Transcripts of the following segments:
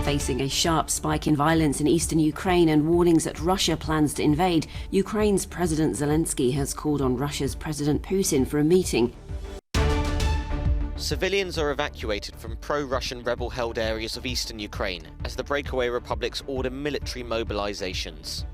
Facing a sharp spike in violence in eastern Ukraine and warnings that Russia plans to invade, Ukraine's President Zelensky has called on Russia's President Putin for a meeting. Civilians are evacuated from pro-Russian rebel-held areas of eastern Ukraine as the breakaway republics order military mobilizations.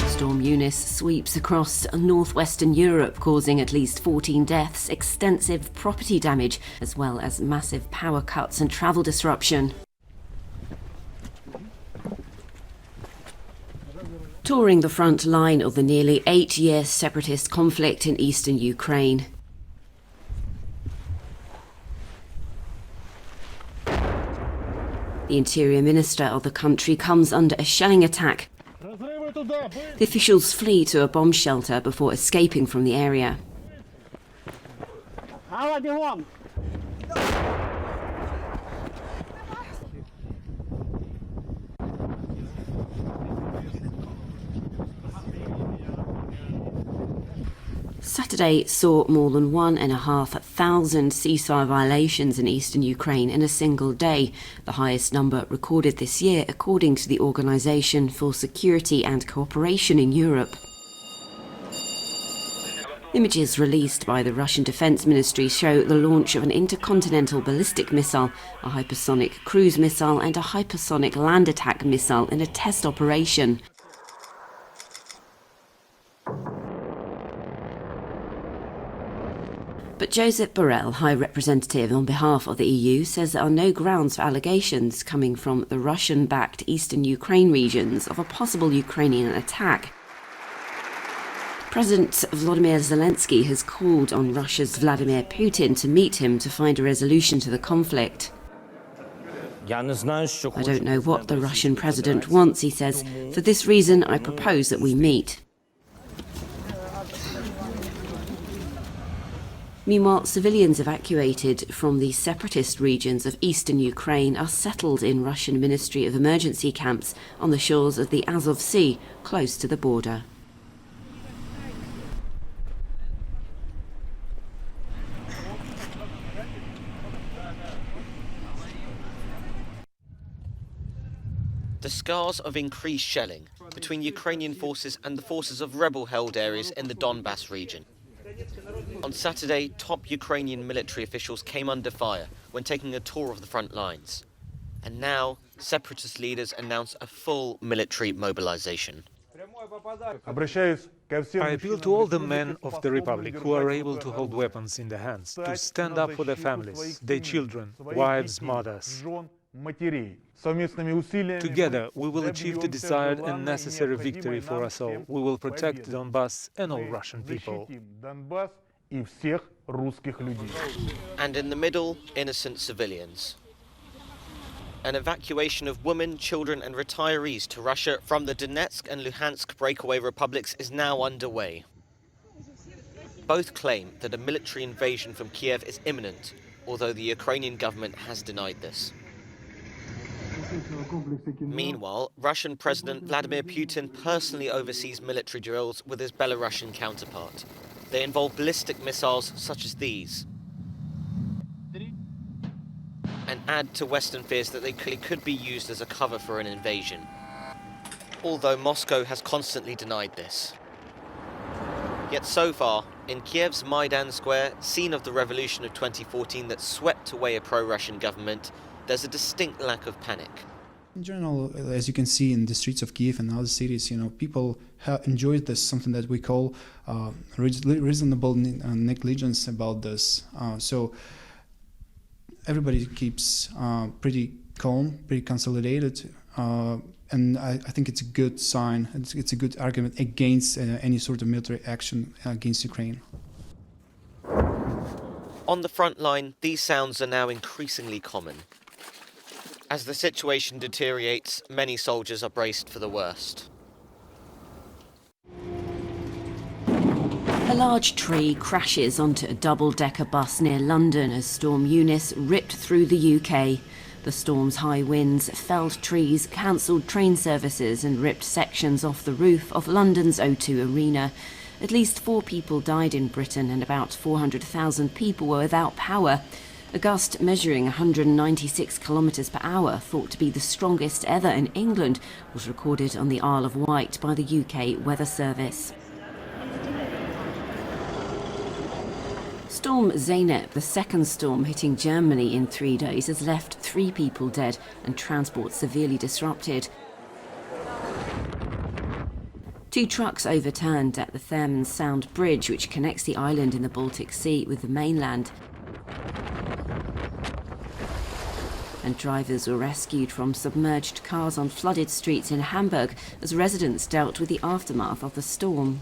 Storm Eunice sweeps across northwestern Europe, causing at least 14 deaths, extensive property damage, as well as massive power cuts and travel disruption. Touring the front line of the nearly 8-year separatist conflict in eastern Ukraine. The interior minister of the country comes under a shelling attack. The officials flee to a bomb shelter before escaping from the area. Saturday saw more than 1,500 ceasefire violations in eastern Ukraine in a single day, the highest number recorded this year according to the Organisation for Security and Cooperation in Europe. Images released by the Russian Defence Ministry show the launch of an intercontinental ballistic missile, a hypersonic cruise missile and a hypersonic land attack missile in a test operation. But Josep Borrell, High Representative on behalf of the EU, says there are no grounds for allegations coming from the Russian-backed eastern Ukraine regions of a possible Ukrainian attack. President Volodymyr Zelensky has called on Russia's Vladimir Putin to meet him to find a resolution to the conflict. I don't know what the Russian president wants, he says. For this reason, I propose that we meet. Meanwhile, civilians evacuated from the separatist regions of eastern Ukraine are settled in Russian Ministry of Emergency camps on the shores of the Azov Sea, close to the border. The scars of increased shelling between Ukrainian forces and the forces of rebel-held areas in the Donbass region. On Saturday, top Ukrainian military officials came under fire when taking a tour of the front lines. And now, separatist leaders announce a full military mobilization. I appeal to all the men of the Republic who are able to hold weapons in their hands to stand up for their families, their children, wives, mothers. Together, we will achieve the desired and necessary victory for us all. We will protect Donbass and all Russian people. And in the middle, innocent civilians. An evacuation of women, children and retirees to Russia from the Donetsk and Luhansk breakaway republics is now underway. Both claim that a military invasion from Kiev is imminent, although the Ukrainian government has denied this. Meanwhile, Russian President Vladimir Putin personally oversees military drills with his Belarusian counterpart. They involve ballistic missiles such as these, and add to Western fears that they could be used as a cover for an invasion, although Moscow has constantly denied this. Yet so far, in Kiev's Maidan Square, scene of the revolution of 2014 that swept away a pro-Russian government, there's a distinct lack of panic. In general, as you can see in the streets of Kiev and other cities, people enjoyed this, something that we call reasonable negligence about this. So everybody keeps pretty calm, pretty consolidated, and I think it's a good sign. It's a good argument against any sort of military action against Ukraine. On the front line, these sounds are now increasingly common. As the situation deteriorates, many soldiers are braced for the worst. A large tree crashes onto a double-decker bus near London as Storm Eunice ripped through the UK. The storm's high winds felled trees, cancelled train services and ripped sections off the roof of London's O2 Arena. At least 4 people died in Britain and about 400,000 people were without power. A gust measuring 196 kilometres per hour, thought to be the strongest ever in England, was recorded on the Isle of Wight by the UK Weather Service. Storm Zeynep, the second storm hitting Germany in 3 days, has left 3 people dead and transport severely disrupted. 2 trucks overturned at the Thames Sound Bridge, which connects the island in the Baltic Sea with the mainland. And drivers were rescued from submerged cars on flooded streets in Hamburg as residents dealt with the aftermath of the storm.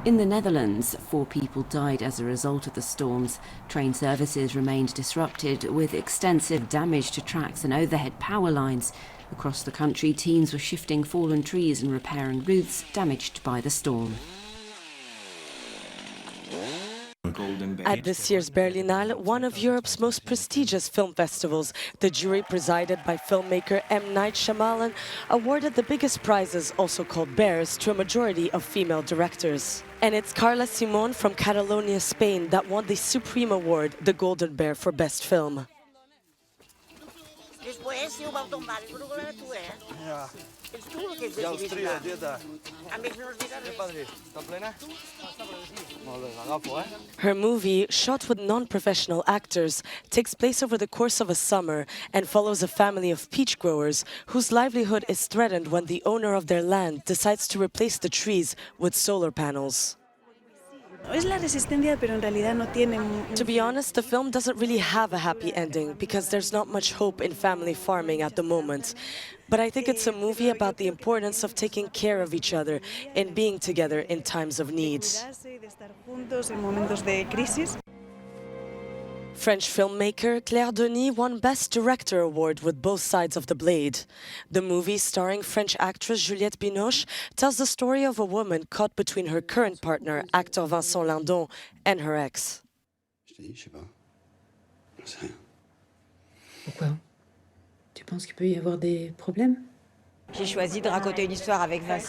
In the Netherlands, 4 people died as a result of the storms. Train services remained disrupted, with extensive damage to tracks and overhead power lines. Across the country, teams were shifting fallen trees and repairing roofs damaged by the storm. At this year's Berlinale, one of Europe's most prestigious film festivals, the jury, presided by filmmaker M. Night Shyamalan, awarded the biggest prizes, also called Bears, to a majority of female directors. And it's Carla Simón from Catalonia, Spain, that won the Supreme Award, the Golden Bear for Best Film. Her movie, shot with non-professional actors, takes place over the course of a summer and follows a family of peach growers whose livelihood is threatened when the owner of their land decides to replace the trees with solar panels. To be honest, the film doesn't really have a happy ending because there's not much hope in family farming at the moment. But I think it's a movie about the importance of taking care of each other and being together in times of need. French filmmaker Claire Denis won Best Director Award with Both Sides of the Blade. The movie, starring French actress Juliette Binoche, tells the story of a woman caught between her current partner, actor Vincent Lindon, and her ex. Pourquoi? Tu penses qu'il peut y avoir des problèmes?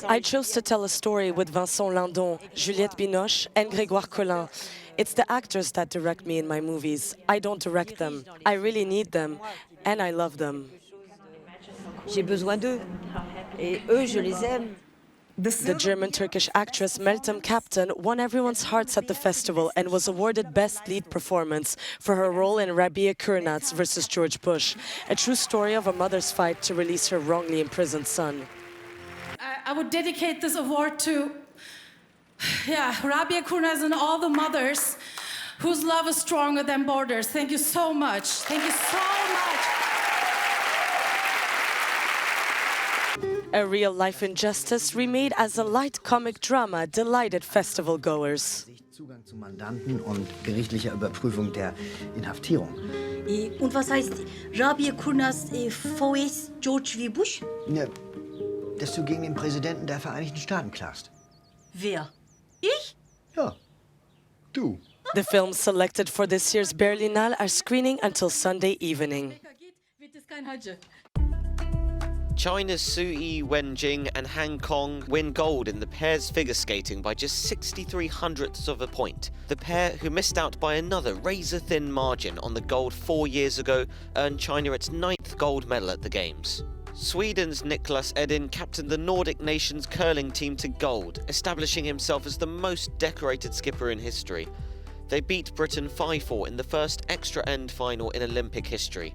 I chose to tell a story with Vincent Lindon, Juliette Binoche, and Grégoire Collin. It's the actors that direct me in my movies. I don't direct them. I really need them, and I love them. J'ai besoin d'eux, et eux, je les aime. The German-Turkish actress Meltem Kaptan won everyone's hearts at the festival and was awarded Best Lead Performance for her role in Rabia Kurnaz versus George Bush, a true story of a mother's fight to release her wrongly imprisoned son. I would dedicate this award to Rabia Kurnaz and all the mothers whose love is stronger than borders. Thank you so much. Thank you so much. A real-life injustice remade as a light comic drama delighted festival goers. Zugang zu Mandanten und gerichtlicher Überprüfung der Inhaftierung. Und was heißt Rabia Kurnaz vs. George W. Bush? Ja, dass du gegen den Präsidenten der Vereinigten Staaten klagst. Wer? Ich? Ja, du. The films selected for this year's Berlinale are screening until Sunday evening. China's Su Yi Wenjing and Han Kong win gold in the pair's figure skating by just 63/100ths of a point. The pair, who missed out by another razor-thin margin on the gold 4 years ago, earned China its 9th gold medal at the Games. Sweden's Niklas Edin captained the Nordic nations curling team to gold, establishing himself as the most decorated skipper in history. They beat Britain 5-4 in the first extra-end final in Olympic history.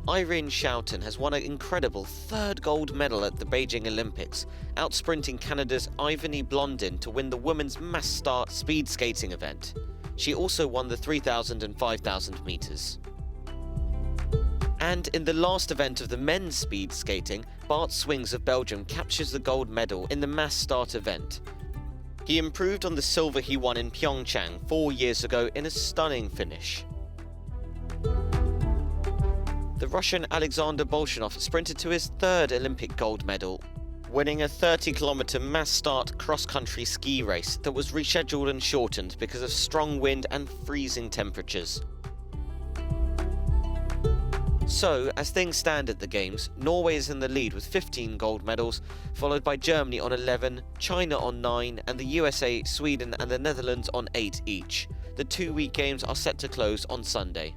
Irene Schouten has won an incredible 3rd gold medal at the Beijing Olympics, outsprinting Canada's Ivany Blondin to win the women's mass start speed skating event. She also won the 3,000 and 5,000 metres. And in the last event of the men's speed skating, Bart Swings of Belgium captures the gold medal in the mass start event. He improved on the silver he won in Pyeongchang 4 years ago in a stunning finish. The Russian Alexander Bolshanov sprinted to his 3rd Olympic gold medal, winning a 30-kilometre mass start cross-country ski race that was rescheduled and shortened because of strong wind and freezing temperatures. So, as things stand at the Games, Norway is in the lead with 15 gold medals, followed by Germany on 11, China on 9, and the USA, Sweden and the Netherlands on 8 each. The 2-week Games are set to close on Sunday.